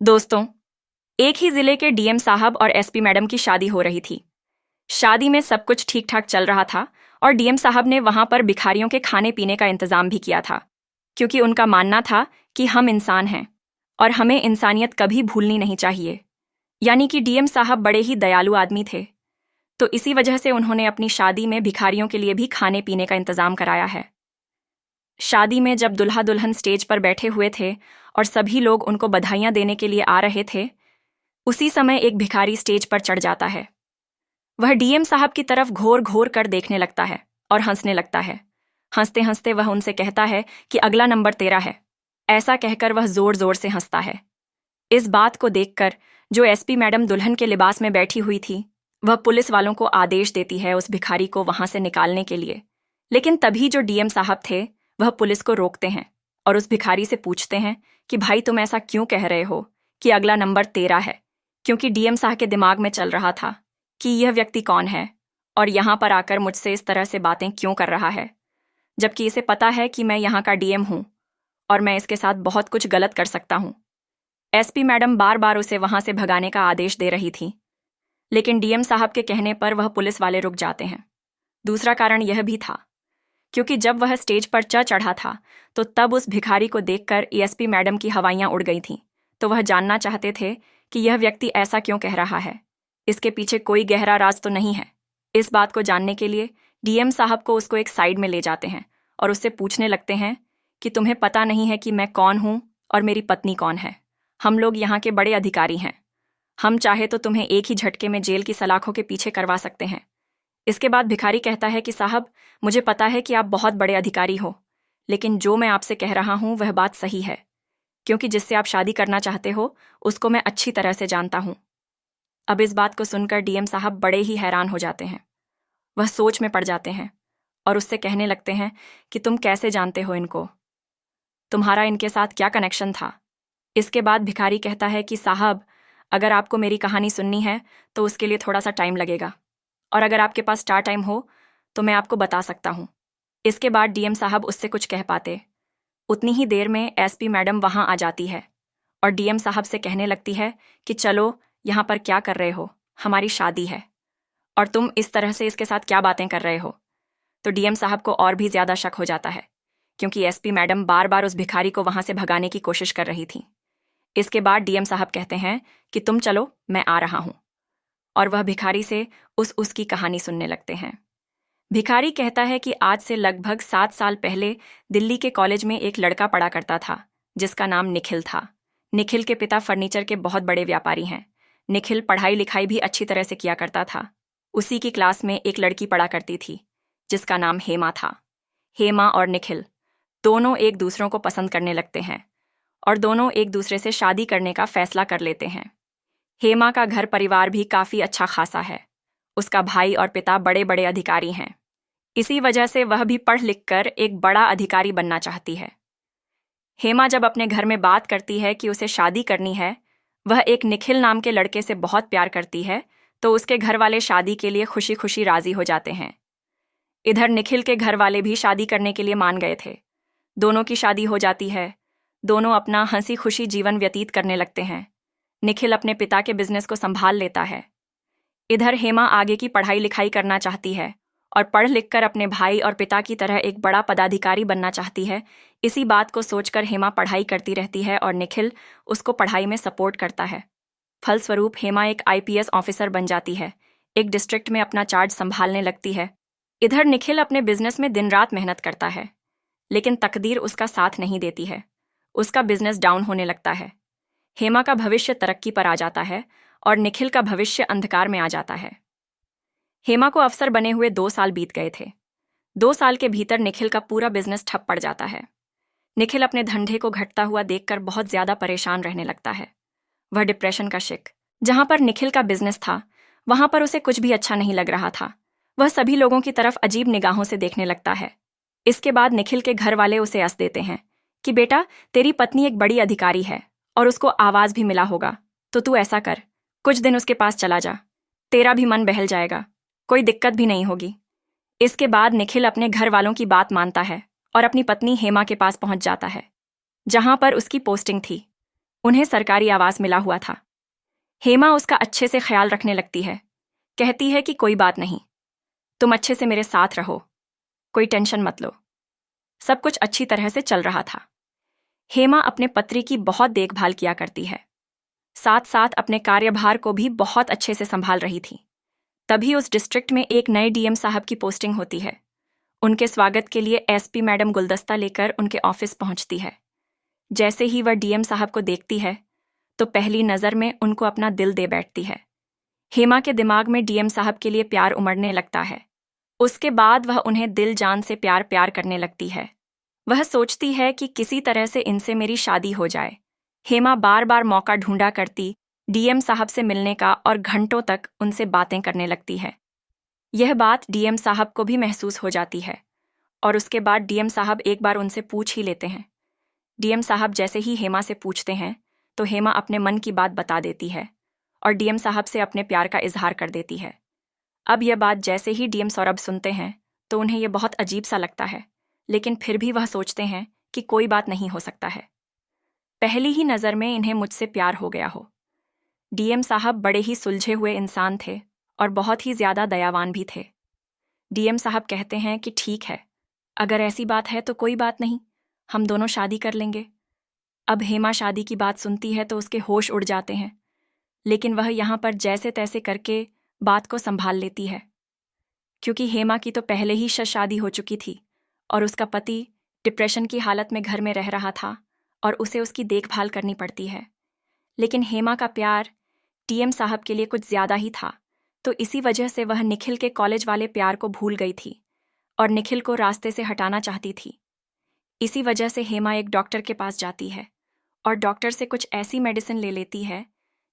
दोस्तों, एक ही जिले के डीएम साहब और एसपी मैडम की शादी हो रही थी। शादी में सब कुछ ठीक ठाक चल रहा था और डीएम साहब ने वहां पर भिखारियों के खाने पीने का इंतजाम भी किया था, क्योंकि उनका मानना था कि हम इंसान हैं और हमें इंसानियत कभी भूलनी नहीं चाहिए। यानी कि डीएम साहब बड़े ही दयालु आदमी थे, तो इसी वजह से उन्होंने अपनी शादी में भिखारियों के लिए भी खाने पीने का इंतजाम कराया है। शादी में जब दुल्हा दुल्हन स्टेज पर बैठे हुए थे और सभी लोग उनको बधाइयां देने के लिए आ रहे थे, उसी समय एक भिखारी स्टेज पर चढ़ जाता है। वह डीएम साहब की तरफ घोर घोर कर देखने लगता है और हंसने लगता है। हंसते हंसते वह उनसे कहता है कि अगला नंबर तेरा है। ऐसा कहकर वह जोर जोर से हंसता है। इस बात को देखकर जो एसपी मैडम दुल्हन के लिबास में बैठी हुई थी, वह पुलिस वालों को आदेश देती है उस भिखारी को वहां से निकालने के लिए। लेकिन तभी जो डीएम साहब थे, वह पुलिस को रोकते हैं और उस भिखारी से पूछते हैं कि भाई तुम ऐसा क्यों कह रहे हो कि अगला नंबर तेरा है, क्योंकि डीएम साहब के दिमाग में चल रहा था कि यह व्यक्ति कौन है और यहाँ पर आकर मुझसे इस तरह से बातें क्यों कर रहा है, जबकि इसे पता है कि मैं यहाँ का डीएम हूँ और मैं इसके साथ बहुत कुछ गलत कर सकता हूँ। एसपी मैडम बार बार उसे वहां से भगाने का आदेश दे रही थी, लेकिन डीएम साहब के कहने पर वह पुलिस वाले रुक जाते हैं। दूसरा कारण यह भी था, क्योंकि जब वह स्टेज पर चढ़ा था तो तब उस भिखारी को देखकर एसपी मैडम की हवाइयां उड़ गई थीं। तो वह जानना चाहते थे कि यह व्यक्ति ऐसा क्यों कह रहा है, इसके पीछे कोई गहरा राज तो नहीं है। इस बात को जानने के लिए डीएम साहब को उसको एक साइड में ले जाते हैं और उससे पूछने लगते हैं कि तुम्हें पता नहीं है कि मैं कौन हूं और मेरी पत्नी कौन है। हम लोग यहाँ के बड़े अधिकारी हैं। हम चाहे तो तुम्हें एक ही झटके में जेल की सलाखों के पीछे करवा सकते हैं। इसके बाद भिखारी कहता है कि साहब, मुझे पता है कि आप बहुत बड़े अधिकारी हो, लेकिन जो मैं आपसे कह रहा हूं वह बात सही है, क्योंकि जिससे आप शादी करना चाहते हो उसको मैं अच्छी तरह से जानता हूं। अब इस बात को सुनकर डीएम साहब बड़े ही हैरान हो जाते हैं। वह सोच में पड़ जाते हैं और उससे कहने लगते हैं कि तुम कैसे जानते हो इनको, तुम्हारा इनके साथ क्या कनेक्शन था। इसके बाद भिखारी कहता है कि साहब, अगर आपको मेरी कहानी सुननी है तो उसके लिए थोड़ा सा टाइम लगेगा, और अगर आपके पास स्टार टाइम हो तो मैं आपको बता सकता हूँ। इसके बाद डीएम साहब उससे कुछ कह पाते, उतनी ही देर में एसपी मैडम वहां आ जाती है और डीएम साहब से कहने लगती है कि चलो, यहाँ पर क्या कर रहे हो, हमारी शादी है और तुम इस तरह से इसके साथ क्या बातें कर रहे हो। तो डीएम साहब को और भी ज्यादा शक हो जाता है, क्योंकि एसपी मैडम बार बार उस भिखारी को वहां से भगाने की कोशिश कर रही थी। इसके बाद डीएम साहब कहते हैं कि तुम चलो, मैं आ रहा हूं, और वह भिखारी से उसकी कहानी सुनने लगते हैं। भिखारी कहता है कि आज से लगभग 7 साल पहले दिल्ली के कॉलेज में एक लड़का पढ़ा करता था जिसका नाम निखिल था। निखिल के पिता फर्नीचर के बहुत बड़े व्यापारी हैं। निखिल पढ़ाई लिखाई भी अच्छी तरह से किया करता था। उसी की क्लास में एक लड़की पढ़ा करती थी जिसका नाम हेमा था। हेमा और निखिल दोनों एक दूसरों को पसंद करने लगते हैं और दोनों एक दूसरे से शादी करने का फैसला कर लेते हैं। हेमा का घर परिवार भी काफी अच्छा खासा है। उसका भाई और पिता बड़े बड़े अधिकारी हैं। इसी वजह से वह भी पढ़ लिख कर एक बड़ा अधिकारी बनना चाहती है। हेमा जब अपने घर में बात करती है कि उसे शादी करनी है, वह एक निखिल नाम के लड़के से बहुत प्यार करती है, तो उसके घर वाले शादी के लिए खुशी खुशी राजी हो जाते हैं। इधर निखिल के घर वाले भी शादी करने के लिए मान गए थे। दोनों की शादी हो जाती है। दोनों अपना हंसी खुशी जीवन व्यतीत करने लगते हैं। निखिल अपने पिता के बिजनेस को संभाल लेता है। इधर हेमा आगे की पढ़ाई लिखाई करना चाहती है और पढ़ लिख कर अपने भाई और पिता की तरह एक बड़ा पदाधिकारी बनना चाहती है। इसी बात को सोचकर हेमा पढ़ाई करती रहती है और निखिल उसको पढ़ाई में सपोर्ट करता है। फलस्वरूप हेमा एक आईपीएस ऑफिसर बन जाती है। एक डिस्ट्रिक्ट में अपना चार्ज संभालने लगती है। इधर निखिल अपने बिजनेस में दिन रात मेहनत करता है, लेकिन तकदीर उसका साथ नहीं देती है। उसका बिजनेस डाउन होने लगता है। हेमा का भविष्य तरक्की पर आ जाता है और निखिल का भविष्य अंधकार में आ जाता है। हेमा को अफसर बने हुए 2 साल बीत गए थे। 2 साल के भीतर निखिल का पूरा बिजनेस ठप पड़ जाता है। निखिल अपने धंधे को घटता हुआ देखकर बहुत ज्यादा परेशान रहने लगता है। वह डिप्रेशन का शिक। जहां पर निखिल का बिजनेस था, वहां पर उसे कुछ भी अच्छा नहीं लग रहा था। वह सभी लोगों की तरफ अजीब निगाहों से देखने लगता है। इसके बाद निखिल के घर वाले उसे अस देते हैं कि बेटा, तेरी पत्नी एक बड़ी अधिकारी है और उसको आवाज भी मिला होगा, तो तू ऐसा कर, कुछ दिन उसके पास चला जा, तेरा भी मन बहल जाएगा, कोई दिक्कत भी नहीं होगी। इसके बाद निखिल अपने घर वालों की बात मानता है और अपनी पत्नी हेमा के पास पहुंच जाता है, जहां पर उसकी पोस्टिंग थी। उन्हें सरकारी आवास मिला हुआ था। हेमा उसका अच्छे से ख्याल रखने लगती है, कहती है कि कोई बात नहीं, तुम अच्छे से मेरे साथ रहो, कोई टेंशन मत लो। सब कुछ अच्छी तरह से चल रहा था। हेमा अपने पत्री की बहुत देखभाल किया करती है, साथ साथ अपने कार्यभार को भी बहुत अच्छे से संभाल रही थी। तभी उस डिस्ट्रिक्ट में एक नए डीएम साहब की पोस्टिंग होती है। उनके स्वागत के लिए एसपी मैडम गुलदस्ता लेकर उनके ऑफिस पहुंचती है। जैसे ही वह डीएम साहब को देखती है तो पहली नज़र में उनको अपना दिल दे बैठती है। हेमा के दिमाग में डीएम साहब के लिए प्यार उमड़ने लगता है। उसके बाद वह उन्हें दिल जान से प्यार प्यार करने लगती है। वह सोचती है कि किसी तरह से इनसे मेरी शादी हो जाए। हेमा बार बार मौका ढूंढा करती डीएम साहब से मिलने का और घंटों तक उनसे बातें करने लगती है। यह बात डीएम साहब को भी महसूस हो जाती है और उसके बाद डीएम साहब एक बार उनसे पूछ ही लेते हैं। डीएम साहब जैसे ही हेमा से पूछते हैं तो हेमा अपने मन की बात बता देती है और डीएम साहब से अपने प्यार का इजहार कर देती है। अब यह बात जैसे ही डीएम सौरभ सुनते हैं तो उन्हें यह बहुत अजीब सा लगता है, लेकिन फिर भी वह सोचते हैं कि कोई बात नहीं हो सकता है। पहली ही नज़र में इन्हें मुझसे प्यार हो गया हो। डीएम साहब बड़े ही सुलझे हुए इंसान थे और बहुत ही ज़्यादा दयावान भी थे। डीएम साहब कहते हैं कि ठीक है, अगर ऐसी बात है तो कोई बात नहीं, हम दोनों शादी कर लेंगे। अब हेमा शादी की बात सुनती है तो उसके होश उड़ जाते हैं, लेकिन वह यहाँ पर जैसे तैसे करके बात को संभाल लेती है, क्योंकि हेमा की तो पहले ही शादी हो चुकी थी और उसका पति डिप्रेशन की हालत में घर में रह रहा था और उसे उसकी देखभाल करनी पड़ती है। लेकिन हेमा का प्यार डीएम साहब के लिए कुछ ज़्यादा ही था, तो इसी वजह से वह निखिल के कॉलेज वाले प्यार को भूल गई थी और निखिल को रास्ते से हटाना चाहती थी। इसी वजह से हेमा एक डॉक्टर के पास जाती है और डॉक्टर से कुछ ऐसी मेडिसिन ले लेती है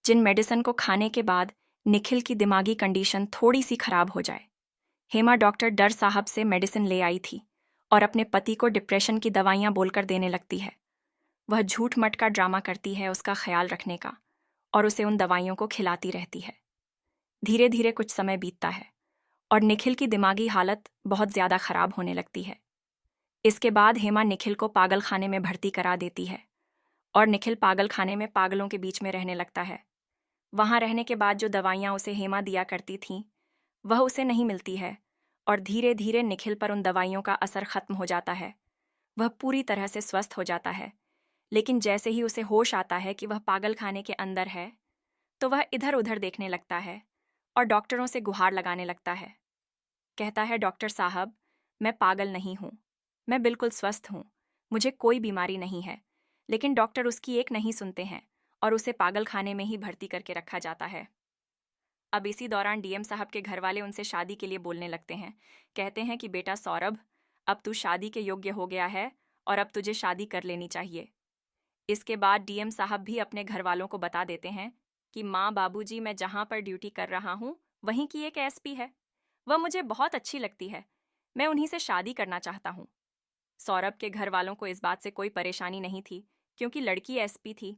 जिन मेडिसिन को खाने के बाद निखिल की दिमागी कंडीशन थोड़ी सी खराब हो जाए। हेमा डॉक्टर डर साहब से मेडिसिन ले आई थी और अपने पति को डिप्रेशन की दवाइयाँ बोलकर देने लगती है। वह झूठ मट का ड्रामा करती है उसका ख्याल रखने का और उसे उन दवाइयों को खिलाती रहती है। धीरे धीरे कुछ समय बीतता है और निखिल की दिमागी हालत बहुत ज़्यादा खराब होने लगती है। इसके बाद हेमा निखिल को पागल खाने में भर्ती करा देती है और निखिल पागल खाने में पागलों के बीच में रहने लगता है। वहाँ रहने के बाद जो दवाइयाँ उसे हेमा दिया करती थीं वह उसे नहीं मिलती है और धीरे धीरे निखिल पर उन दवाइयों का असर खत्म हो जाता है। वह पूरी तरह से स्वस्थ हो जाता है, लेकिन जैसे ही उसे होश आता है कि वह पागल खाने के अंदर है तो वह इधर उधर देखने लगता है और डॉक्टरों से गुहार लगाने लगता है। कहता है, डॉक्टर साहब, मैं पागल नहीं हूँ, मैं बिल्कुल स्वस्थ हूँ, मुझे कोई बीमारी नहीं है। लेकिन डॉक्टर उसकी एक नहीं सुनते हैं और उसे पागल खाने में ही भर्ती करके रखा जाता है। अब इसी दौरान डीएम साहब के घर वाले उनसे शादी के लिए बोलने लगते हैं। कहते हैं कि बेटा सौरभ, अब तू शादी के योग्य हो गया है और अब तुझे शादी कर लेनी चाहिए। इसके बाद डीएम साहब भी अपने घर वालों को बता देते हैं कि माँ बाबूजी, मैं जहाँ पर ड्यूटी कर रहा हूँ वहीं की एक एसपी है, वह मुझे बहुत अच्छी लगती है, मैं उन्हीं से शादी करना चाहता हूँ। सौरभ के घर वालों को इस बात से कोई परेशानी नहीं थी, क्योंकि लड़की एसपी थी,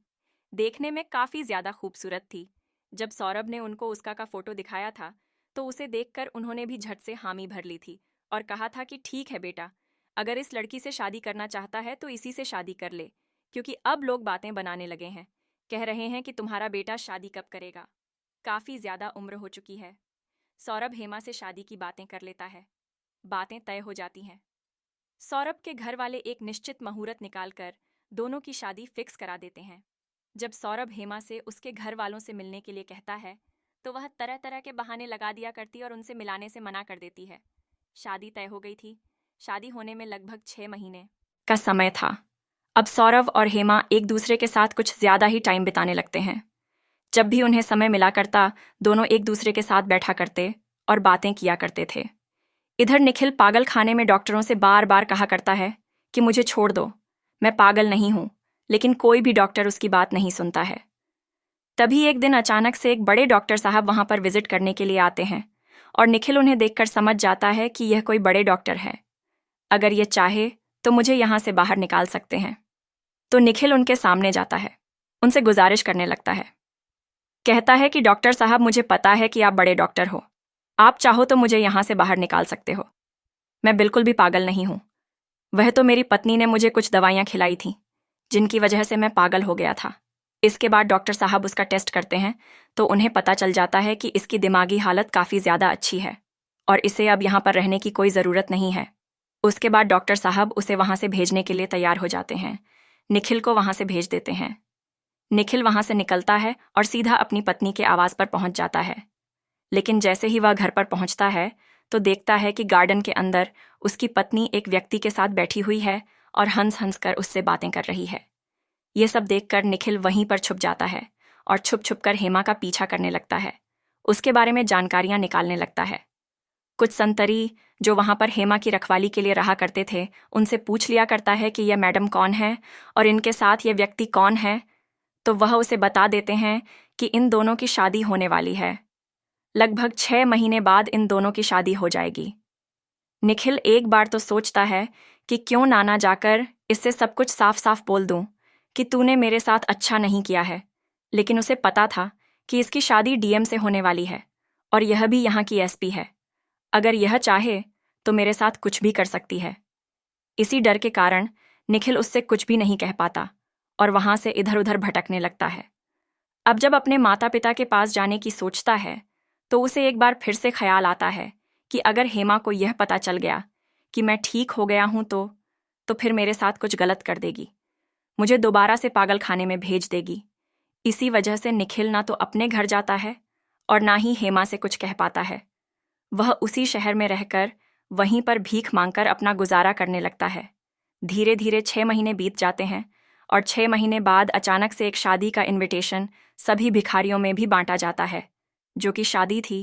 देखने में काफ़ी ज़्यादा खूबसूरत थी। जब सौरभ ने उनको उसका का फ़ोटो दिखाया था तो उसे देखकर उन्होंने भी झट से हामी भर ली थी और कहा था कि ठीक है बेटा, अगर इस लड़की से शादी करना चाहता है तो इसी से शादी कर ले, क्योंकि अब लोग बातें बनाने लगे हैं, कह रहे हैं कि तुम्हारा बेटा शादी कब करेगा, काफ़ी ज़्यादा उम्र हो चुकी है। सौरभ हेमा से शादी की बातें कर लेता है, बातें तय हो जाती हैं। सौरभ के घर वाले एक निश्चित मुहूर्त निकालकर दोनों की शादी फिक्स करा देते हैं। जब सौरभ हेमा से उसके घर वालों से मिलने के लिए कहता है तो वह तरह तरह के बहाने लगा दिया करती और उनसे मिलाने से मना कर देती है। शादी तय हो गई थी। शादी होने में लगभग 6 महीने का समय था। अब सौरभ और हेमा एक दूसरे के साथ कुछ ज़्यादा ही टाइम बिताने लगते हैं। जब भी उन्हें समय मिला करता दोनों एक दूसरे के साथ बैठा करते और बातें किया करते थे। इधर निखिल पागल खाने में डॉक्टरों से बार बार कहा करता है कि मुझे छोड़ दो, मैं पागल नहीं हूँ, लेकिन कोई भी डॉक्टर उसकी बात नहीं सुनता है। तभी एक दिन अचानक से एक बड़े डॉक्टर साहब वहाँ पर विजिट करने के लिए आते हैं और निखिल उन्हें देखकर समझ जाता है कि यह कोई बड़े डॉक्टर है, अगर ये चाहे तो मुझे यहाँ से बाहर निकाल सकते हैं। तो निखिल उनके सामने जाता है, उनसे गुजारिश करने लगता है, कहता है कि डॉक्टर साहब, मुझे पता है कि आप बड़े डॉक्टर हो, आप चाहो तो मुझे यहाँ से बाहर निकाल सकते हो, मैं बिल्कुल भी पागल नहीं हूँ। वह तो मेरी पत्नी ने मुझे कुछ दवाइयाँ खिलाई थीं जिनकी वजह से मैं पागल हो गया था, इसके बाद डॉक्टर साहब उसका टेस्ट करते हैं तो उन्हें पता चल जाता है कि इसकी दिमागी हालत काफ़ी ज़्यादा अच्छी है और इसे अब यहाँ पर रहने की कोई ज़रूरत नहीं है। उसके बाद डॉक्टर साहब उसे वहाँ से भेजने के लिए तैयार हो जाते हैं। निखिल को वहाँ से भेज देते हैं। निखिल वहाँ से निकलता है और सीधा अपनी पत्नी के आवास पर पहुँच जाता है। लेकिन जैसे ही वह घर पर पहुँचता है तो देखता है कि गार्डन के अंदर उसकी पत्नी एक व्यक्ति के साथ बैठी हुई है और हंस हंस कर उससे बातें कर रही है। ये सब देखकर निखिल वहीं पर छुप जाता है और छुप छुप कर हेमा का पीछा करने लगता है। उसके बारे में जानकारियां निकालने लगता है। कुछ संतरी जो वहां पर हेमा की रखवाली के लिए रहा करते थे उनसे पूछ लिया करता है कि यह मैडम कौन है और इनके साथ यह व्यक्ति कौन है। तो वह उसे बता देते हैं कि इन दोनों की शादी होने वाली है। लगभग 6 महीने बाद इन दोनों की शादी हो जाएगी। निखिल एक बार तो सोचता है कि क्यों नाना जाकर इससे सब कुछ साफ साफ बोल दूं कि तूने मेरे साथ अच्छा नहीं किया है। लेकिन उसे पता था कि इसकी शादी डीएम से होने वाली है और यह भी यहाँ की एसपी है। अगर यह चाहे तो मेरे साथ कुछ भी कर सकती है। इसी डर के कारण निखिल उससे कुछ भी नहीं कह पाता और वहां से इधर उधर भटकने लगता है। अब जब अपने माता पिता के पास जाने की सोचता है तो उसे एक बार फिर से ख्याल आता है कि अगर हेमा को यह पता चल गया कि मैं ठीक हो गया हूं तो फिर मेरे साथ कुछ गलत कर देगी, मुझे दोबारा से पागल खाने में भेज देगी। इसी वजह से निखिल ना तो अपने घर जाता है और ना ही हेमा से कुछ कह पाता है। वह उसी शहर में रहकर वहीं पर भीख मांगकर अपना गुजारा करने लगता है। धीरे धीरे 6 महीने बीत जाते हैं और 6 महीने बाद अचानक से एक शादी का इनविटेशन सभी भिखारियों में भी बांटा जाता है, जो कि शादी थी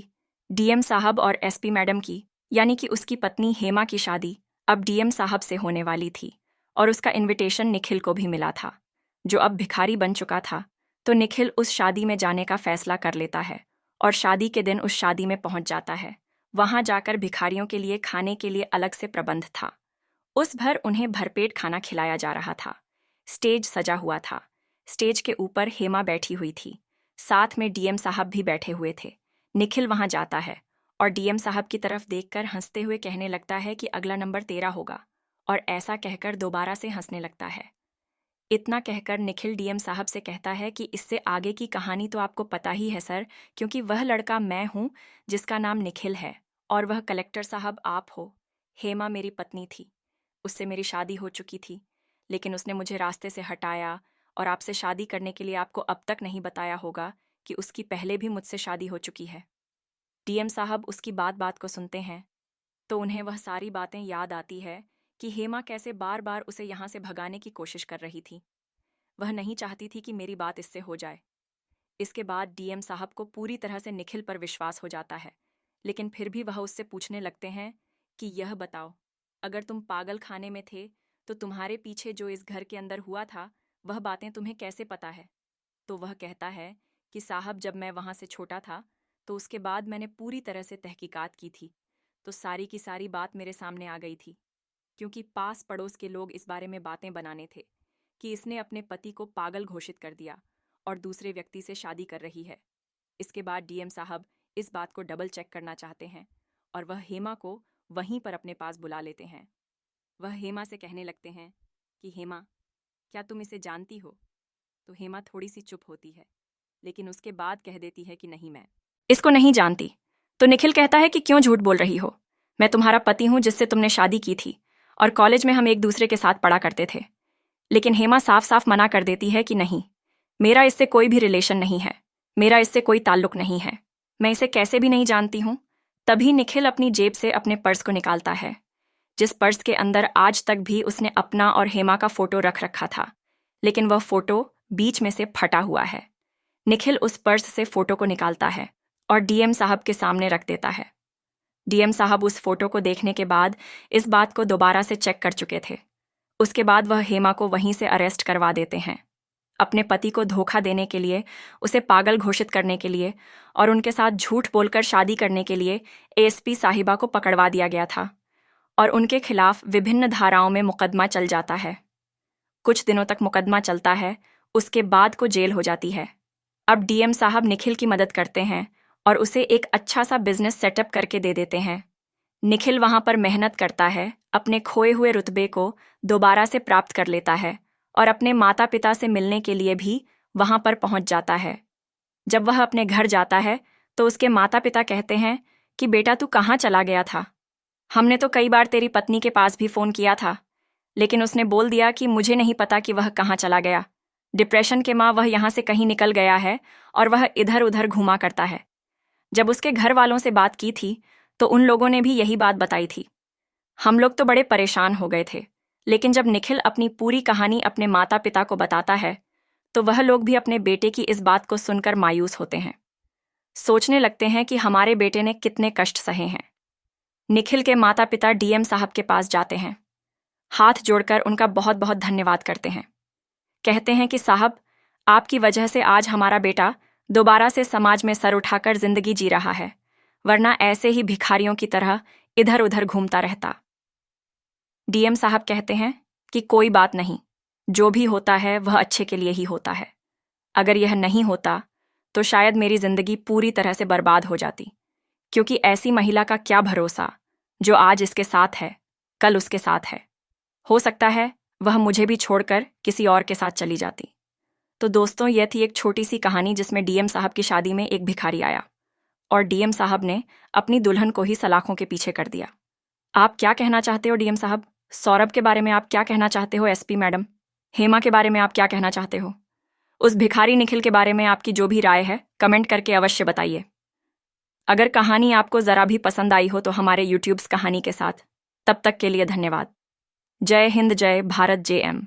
डीएम साहब और एसपी मैडम की, यानी कि उसकी पत्नी हेमा की शादी अब डीएम साहब से होने वाली थी। और उसका इनविटेशन निखिल को भी मिला था, जो अब भिखारी बन चुका था। तो निखिल उस शादी में जाने का फैसला कर लेता है और शादी के दिन उस शादी में पहुंच जाता है। वहां जाकर भिखारियों के लिए खाने के लिए अलग से प्रबंध था। उस भर उन्हें भरपेट खाना खिलाया जा रहा था। स्टेज सजा हुआ था। स्टेज के ऊपर हेमा बैठी हुई थी, साथ में डीएम साहब भी बैठे हुए थे। निखिल वहां जाता है और डीएम साहब की तरफ देखकर हंसते हुए कहने लगता है कि अगला नंबर तेरा होगा, और ऐसा कहकर दोबारा से हंसने लगता है। इतना कहकर निखिल डीएम साहब से कहता है कि इससे आगे की कहानी तो आपको पता ही है सर, क्योंकि वह लड़का मैं हूं जिसका नाम निखिल है और वह कलेक्टर साहब आप हो। हेमा मेरी पत्नी थी, उससे मेरी शादी हो चुकी थी, लेकिन उसने मुझे रास्ते से हटाया और आपसे शादी करने के लिए आपको अब तक नहीं बताया होगा कि उसकी पहले भी मुझसे शादी हो चुकी है। डीएम साहब उसकी बात बात को सुनते हैं तो उन्हें वह सारी बातें याद आती है कि हेमा कैसे बार बार उसे यहाँ से भगाने की कोशिश कर रही थी। वह नहीं चाहती थी कि मेरी बात इससे हो जाए। इसके बाद डीएम साहब को पूरी तरह से निखिल पर विश्वास हो जाता है, लेकिन फिर भी वह उससे पूछने लगते हैं कि यह बताओ, अगर तुम पागल खाने में थे तो तुम्हारे पीछे जो इस घर के अंदर हुआ था वह बातें तुम्हें कैसे पता है। तो वह कहता है कि साहब जब मैं वहां से छोटा था तो उसके बाद मैंने पूरी तरह से तहकीकात की थी, तो सारी की सारी बात मेरे सामने आ गई थी, क्योंकि पास पड़ोस के लोग इस बारे में बातें बनाने थे कि इसने अपने पति को पागल घोषित कर दिया और दूसरे व्यक्ति से शादी कर रही है। इसके बाद डीएम साहब इस बात को डबल चेक करना चाहते हैं और वह हेमा को वहीं पर अपने पास बुला लेते हैं। वह हेमा से कहने लगते हैं कि हेमा, क्या तुम इसे जानती हो? तो हेमा थोड़ी सी चुप होती है, लेकिन उसके बाद कह देती है कि नहीं, मैं इसको नहीं जानती। तो निखिल कहता है कि क्यों झूठ बोल रही हो, मैं तुम्हारा पति हूं जिससे तुमने शादी की थी और कॉलेज में हम एक दूसरे के साथ पढ़ा करते थे। लेकिन हेमा साफ साफ मना कर देती है कि नहीं, मेरा इससे कोई भी रिलेशन नहीं है, मेरा इससे कोई ताल्लुक नहीं है, मैं इसे कैसे भी नहीं जानती हूँ। तभी निखिल अपनी जेब से अपने पर्स को निकालता है, जिस पर्स के अंदर आज तक भी उसने अपना और हेमा का फोटो रख रखा था, लेकिन वह फोटो बीच में से फटा हुआ है। निखिल उस पर्स से फोटो को निकालता है और डीएम साहब के सामने रख देता है। डीएम साहब उस फोटो को देखने के बाद इस बात को दोबारा से चेक कर चुके थे। उसके बाद वह हेमा को वहीं से अरेस्ट करवा देते हैं। अपने पति को धोखा देने के लिए, उसे पागल घोषित करने के लिए और उनके साथ झूठ बोलकर शादी करने के लिए एएसपी साहिबा को पकड़वा दिया गया था और उनके खिलाफ विभिन्न धाराओं में मुकदमा चल जाता है। कुछ दिनों तक मुकदमा चलता है, उसके बाद को जेल हो जाती है। अब डीएम साहब निखिल की मदद करते हैं और उसे एक अच्छा सा बिजनेस सेटअप करके दे देते हैं। निखिल वहां पर मेहनत करता है, अपने खोए हुए रुतबे को दोबारा से प्राप्त कर लेता है और अपने माता पिता से मिलने के लिए भी वहां पर पहुंच जाता है। जब वह अपने घर जाता है तो उसके माता पिता कहते हैं कि बेटा तू कहाँ चला गया था? हमने तो कई बार तेरी पत्नी के पास भी फ़ोन किया था, लेकिन उसने बोल दिया कि मुझे नहीं पता कि वह कहाँ चला गया। डिप्रेशन के माँ वह यहाँ से कहीं निकल गया है और वह इधर उधर घूमा करता है। जब उसके घर वालों से बात की थी तो उन लोगों ने भी यही बात बताई थी। हम लोग तो बड़े परेशान हो गए थे, लेकिन जब निखिल अपनी पूरी कहानी अपने माता पिता को बताता है तो वह लोग भी अपने बेटे की इस बात को सुनकर मायूस होते हैं। सोचने लगते हैं कि हमारे बेटे ने कितने कष्ट सहे हैं। निखिल के माता पिता डीएम साहब के पास जाते हैं, हाथ जोड़कर उनका बहुत बहुत धन्यवाद करते हैं। कहते हैं कि साहब, आपकी वजह से आज हमारा बेटा दोबारा से समाज में सर उठाकर जिंदगी जी रहा है, वरना ऐसे ही भिखारियों की तरह इधर उधर घूमता रहता। डीएम साहब कहते हैं कि कोई बात नहीं, जो भी होता है वह अच्छे के लिए ही होता है। अगर यह नहीं होता तो शायद मेरी जिंदगी पूरी तरह से बर्बाद हो जाती, क्योंकि ऐसी महिला का क्या भरोसा जो आज इसके साथ है, कल उसके साथ है। हो सकता है वह मुझे भी छोड़कर किसी और के साथ चली जाती। तो दोस्तों, यह थी एक छोटी सी कहानी जिसमें डीएम साहब की शादी में एक भिखारी आया और डीएम साहब ने अपनी दुल्हन को ही सलाखों के पीछे कर दिया। आप क्या कहना चाहते हो डीएम साहब? सौरभ के बारे में आप क्या कहना चाहते हो एसपी मैडम? हेमा के बारे में आप क्या कहना चाहते हो? उस भिखारी निखिल के बारे में आपकी जो भी राय है कमेंट करके अवश्य बताइए। अगर कहानी आपको ज़रा भी पसंद आई हो तो हमारे यूट्यूब्स कहानी के साथ। तब तक के लिए धन्यवाद। जय हिंद, जय भारत, JM।